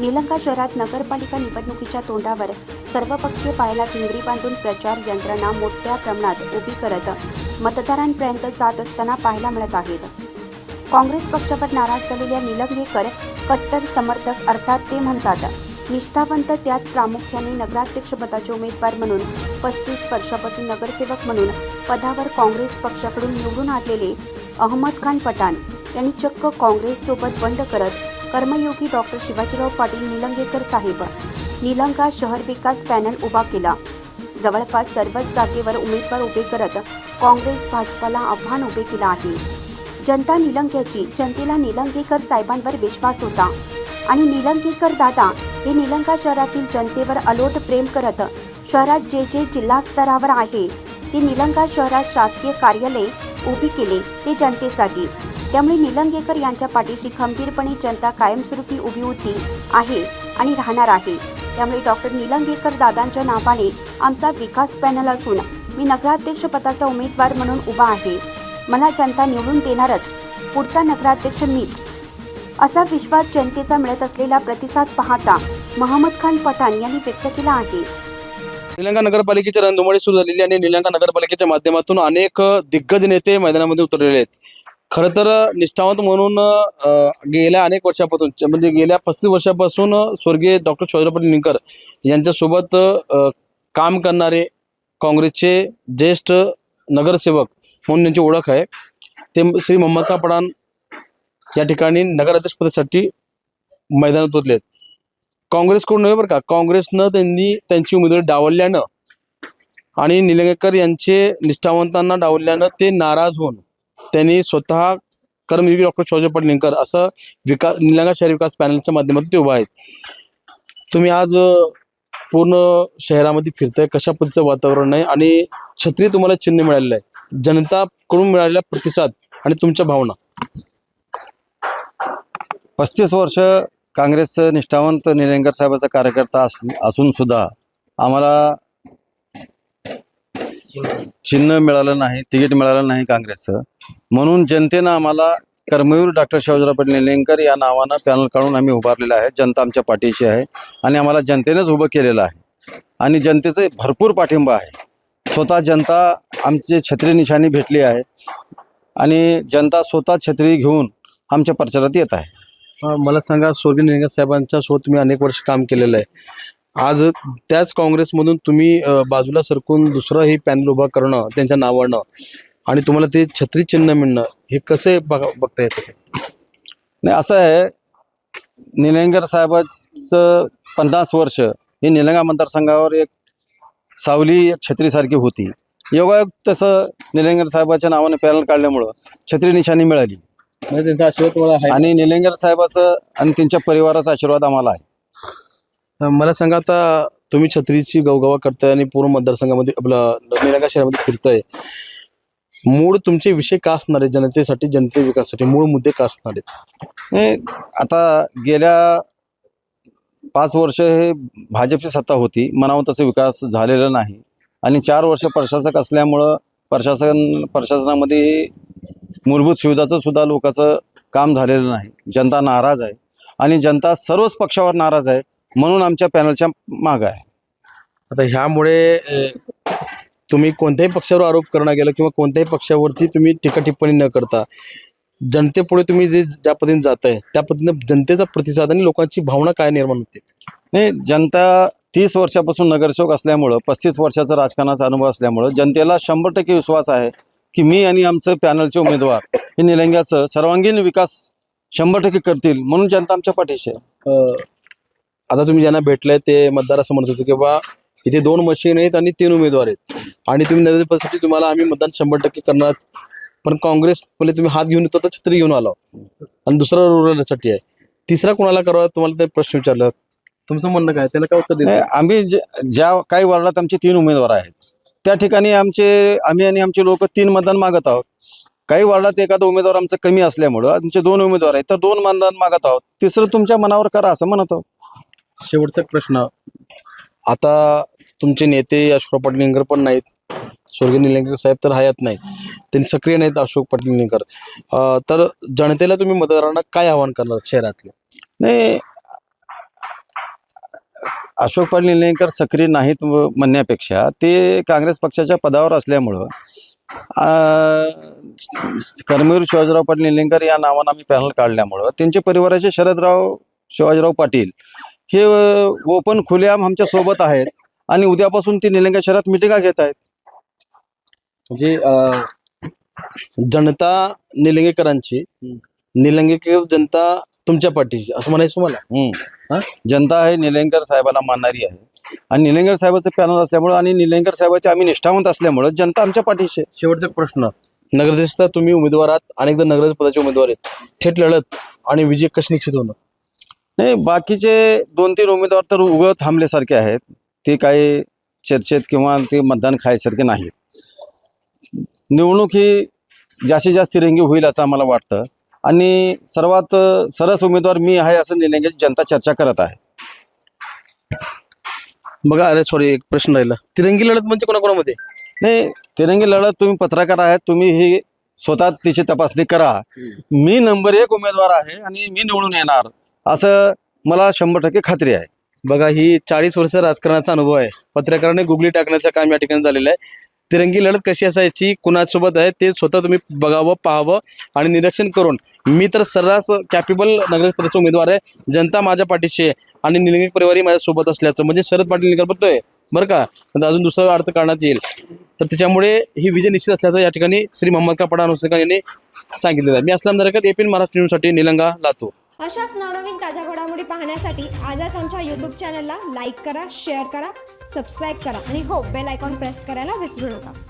निलंगा शहरात नगरपालिका निवडणुकीच्या तोंडावर सर्वपक्षीय पायाला भिंगरी बांधून प्रचार यंत्रणा मोठ्या प्रमाणात उभी करत मतदारांपर्यंत जात असताना पाहायला मिळत आहेत. काँग्रेस पक्षावर नाराज झालेल्या निलंगेकर कट्टर समर्थक अर्थात ते म्हणतात निष्ठावंत, त्यात प्रामुख्याने नगराध्यक्षपदाचे उमेदवार म्हणून 35 वर्षापासून नगरसेवक म्हणून पदावर काँग्रेस पक्षाकडून निवडून आलेले अहमद खान पठाण यांनी चक्क काँग्रेससोबत बंड करत कर्मयोगी डॉक्टर शिवाजीराव पाटील निलंगेकर साहेब निलंगा शहर विकास पॅनल उभा केला. जवळपास सर्वच जागेवर उमेदवार उभे करत काँग्रेस भाजपाला आव्हान उभे केलं आहे. जनता निलंग्याची, जनतेला निलंगेकर साहेबांवर विश्वास होता आणि निलंगेकर दादा हे निलंगा शहरातील जनतेवर अलोट प्रेम करत शहरात जे जिल्हा स्तरावर आहे ते निलंगा शहरात शासकीय कार्यालय उभी केले ते जनतेसाठी. त्यामुळे निलंगेकर यांच्या पाठीशी खंबीरपणे जनता कायमस्वरूपी उभी होती आहे आणि राहणार आहे. त्यामुळे डॉक्टर निलंगेकर दादांच्या नावाने आमचा विकास पॅनल असून मी नगराध्यक्ष पदाचा उमेदवार म्हणून उभा आहे. मला जनता निवडून देणारच, पुढचा नगराध्यक्ष मीच, असा विश्वास जनतेचा मिळत असलेला प्रतिसाद पाहता महमद खान पठाण यांनी व्यक्त केला आहे. निलंगा नगरपालिकेची रणधुमाळी सुरू झालेली आणि निलंगा नगरपालिकेच्या माध्यमातून अनेक दिग्गज नेते मैदानामध्ये उतरलेले आहेत. खरं तर निष्ठावंत म्हणून गेल्या अनेक वर्षापासून म्हणजे गेल्या 35 वर्षापासून स्वर्गीय डॉक्टर शिवाजीराव पाटील निलंगेकर यांच्यासोबत काम करणारे काँग्रेसचे ज्येष्ठ नगरसेवक म्हणून त्यांची ओळख आहे. ते श्री महमद खान पठाण या ठिकाणी नगराध्यक्षपदासाठी मैदानात उतरले आहेत. काँग्रेसकडून नव्हे बरं का, काँग्रेसनं त्यांची उमेदवारी डावलल्यानं आणि निलंगेकर यांचे निष्ठावंतांना डावलल्यानं ते नाराज होऊन त्यांनी स्वतः कर्मयोगी डॉक्टर शिवाजीराव पाटील निलंगेकर असं निलंगा शहर विकास पॅनलच्या माध्यमातून ते उभा आहेत. तुम्ही आज पूर्ण शहरामध्ये फिरताय, कशा पद्धतीचं वातावरण आहे आणि छत्री तुम्हाला चिन्ह मिळालेलं आहे, जनताकडून मिळालेला प्रतिसाद आणि तुमच्या भावना? 35 वर्ष काँग्रेसचं निष्ठावंत निलंगेकर साहेबाचा कार्यकर्ता असून सुद्धा आम्हाला चिन्ह मिळालं नाही, तिकीट मिळालं नाही काँग्रेसचं. म्हणून जनतेनं आम्हाला कर्मवीर डॉक्टर शिवाजीराव पाटील निलंगेकर या नावानं पॅनल काढून आम्ही उभारलेलं आहे. जनता आमच्या पाठीशी आहे आणि आम्हाला जनतेनेच उभं केलेलं आहे आणि जनतेचे भरपूर पाठिंबा आहे. स्वतः जनता आमची छत्री निशाणी भेटली आहे आणि जनता स्वतः छत्री घेऊन आमच्या प्रचारात येत आहे. मला सांगा, स्वर्गीय निलंगेकर साहेबांच्या सोबत तुम्ही अनेक वर्ष काम केलेलं आहे. आज त्याच काँग्रेसमधून तुम्ही बाजूला सरकून दुसरं हे पॅनल उभा करणं त्यांच्या नावानं आणि तुम्हाला ते छत्री चिन्ह मिळणं, हे कसे बघता येतं? नाही, असं आहे, निलंगेकर साहेबांचं 50 वर्ष हे निलंगा मतदारसंघावर एक सावली, एक छत्रीसारखी होती. योगायोग तसं निलंगेकर साहेबाच्या नावाने पॅनल काढल्यामुळं छत्री निशाणी मिळाली म्हणजे त्यांचा आशीर्वाद तुम्हाला आहे आणि निलंगेकर साहेबाचं आणि त्यांच्या परिवाराचा आशीर्वाद आम्हाला आहे. मला सांगा, आता तुम्ही छत्रीची गवगवा करताय आणि पूर्ण मतदारसंघामध्ये आपलं निलंगा शहरामध्ये फिरताय, मूळ तुमचे विषय का असणार आहे जनतेसाठी, जनते विकासासाठी मूळ मुद्दे का असणार आहेत? आता गेल्या 5 वर्ष हे भाजपची सत्ता होती, म्हणावं तसं विकास झालेला नाही आणि 4 वर्ष प्रशासक असल्यामुळं प्रशासनामध्ये मूलभूत सुविधाचं सुद्धा लोकांचं काम झालेलं नाही. जनता नाराज आहे आणि जनता सर्वच पक्षावर नाराज आहे, म्हणून आमच्या पॅनलच्या मागं आहे. आता ह्यामुळे तुम्ही कोणत्याही पक्षावर आरोप करणं गेलं किंवा कोणत्याही पक्षावरती तुम्ही टीका टिप्पणी न करता जनतेपुढे तुम्ही ज्या पद्धतीने जाताय त्या पद्धतीने जनतेचा प्रतिसाद आणि लोकांची भावना काय निर्माण होते? नाही, जनता 30 वर्षापासून नगरसेवक असल्यामुळं, 35 वर्षाचा राजकारणाचा अनुभव असल्यामुळं जनतेला 100% विश्वास आहे की मी आणि आमचं पॅनलचे उमेदवार हे निलंग्याचं सर्वांगीण विकास 100% करतील, म्हणून जनता आमच्या पाठीशी आहे. आता तुम्ही ज्यांना भेटलाय ते मतदार असं म्हणत होते की बा इथे 2 मशीन आहेत आणि 3 उमेदवार आहेत आणि तुम्ही नगरपरिषदेसाठी तुम्हाला आम्ही मतदान 100% करणार, पण काँग्रेस पहिले तुम्ही हात घेऊन येतो तर छत्री घेऊन आलो आणि दुसरा रुरलसाठी आहे, तिसरा कोणाला करावा तुम्हाला ते प्रश्न विचारलं, तुमचं म्हणणं काय, त्याला काय उत्तर दिलं? आम्ही ज्या काही वार्डात आमचे 3 उमेदवार आहेत त्या ठिकाणी आम्ही आणि आमचे लोक 3 मतदान मागत आहोत. काही वार्डात एखादा उमेदवार आमचा कमी असल्यामुळं आमचे 2 उमेदवार आहेत तर 2 मतदान मागत आहोत, तिसरं तुमच्या मनावर करा असं म्हणत आहोत. शेवटचा प्रश्न, आता तुमचे नेते अशोक पाटील निलंगेकर पण नाहीत, स्वर्गीय निलंगेकर साहेब तर हयात नाही, त्यांनी सक्रिय नाहीत अशोक पाटील निलंगेकर, तर जनतेला तुम्ही मतदारांना काय आवाहन करणार शहरातले? नाही, अशोक पाटील निलंगेकर सक्रिय नाहीत म्हणण्यापेक्षा ते काँग्रेस पक्षाच्या पदावर असल्यामुळं कर्मवीर शिवाजीराव पाटील निलंगेकर या नावानं आम्ही पॅनल काढल्यामुळं त्यांचे परिवाराचे शरदराव शिवाजीराव पाटील हे ओपन खुलेआम आमच्या सोबत आहेत आणि उद्यापासून ते निलंगा शहरात मिटिंगा घेत आहेत. म्हणजे जनता निलंगेकरांची, निलंगेकर जनता तुमच्या पाठीची असं म्हणायचं तुम्हाला? जनता आहे निलंगेकर साहेबाला मानणारी आहे आणि निलंगेकर साहेबाचं पॅनल असल्यामुळं आणि निलंगेकर साहेबाचे आम्ही निष्ठावंत असल्यामुळं जनता आमच्या पाठीशी आहे. शेवटचा एक प्रश्न, नगराध्यक्षता तुम्ही उमेदवार आहात, अनेकदा नगराध्यक्ष पदाचे उमेदवार आहेत, थेट लढत आणि विजय कशी निश्चित होणं? नाही, बाकीचे 2-3 उमेदवार तर उगं थांबल्यासारखे आहेत, ते काही चर्चेत किंवा ते मतदान खायसारखे नाहीत. निवडणूक ही जास्तीत जास्त तिरंगी होईल असं आम्हाला वाटतं आणि सर्वात सरस उमेदवार मी आहे असं निलंगेची जनता चर्चा करत आहे. बघा, अरे सॉरी, एक प्रश्न राहिला, तिरंगी लढत म्हणजे कोणाकोणामध्ये? नाही, तिरंगी लढत तुम्ही पत्रकार आहेत, तुम्ही ही स्वतः तिची तपासणी करा. मी नंबर 1 उमेदवार आहे आणि मी निवडून येणार असं मला 100% खात्री आहे. बघा, ही 40 वर्ष राजकारणाचा अनुभव आहे. पत्रकाराने गुगली टाकण्याचं काम या ठिकाणी झालेलं आहे. तिरंगी लढत कशी असायची, कुणासोबत आहे ते स्वतः तुम्ही बघावं, पाहावं आणि निरीक्षण करून. मी तर सर्रास कॅपेबल नगरपदाचा उमेदवार आहे, जनता माझ्या पाठीशी आहे आणि निलंगेकर परिवारही माझ्यासोबत असल्याचं म्हणजे शरद पाटील निलंगेकर बोलतोय बरं का. अजून दुसरा अर्थ काढण्यात येईल, तर त्याच्यामुळे ही विजय निश्चित असल्याचं या ठिकाणी श्री मोहम्मद का पठाण हुसेन यांनी सांगितलेलं आहे. मी असलम दरेकर, एपीएन महाराष्ट्र न्यूजसाठी निलंगा, लातूर. अशाच नवनवीन ताज्या घडामोडी पाहण्यासाठी आजच आमच्या यूट्यूब चॅनलला लाईक करा, शेअर करा, सबस्क्राईब करा आणि हो, बेल आयकॉन प्रेस करायला विसरू नका.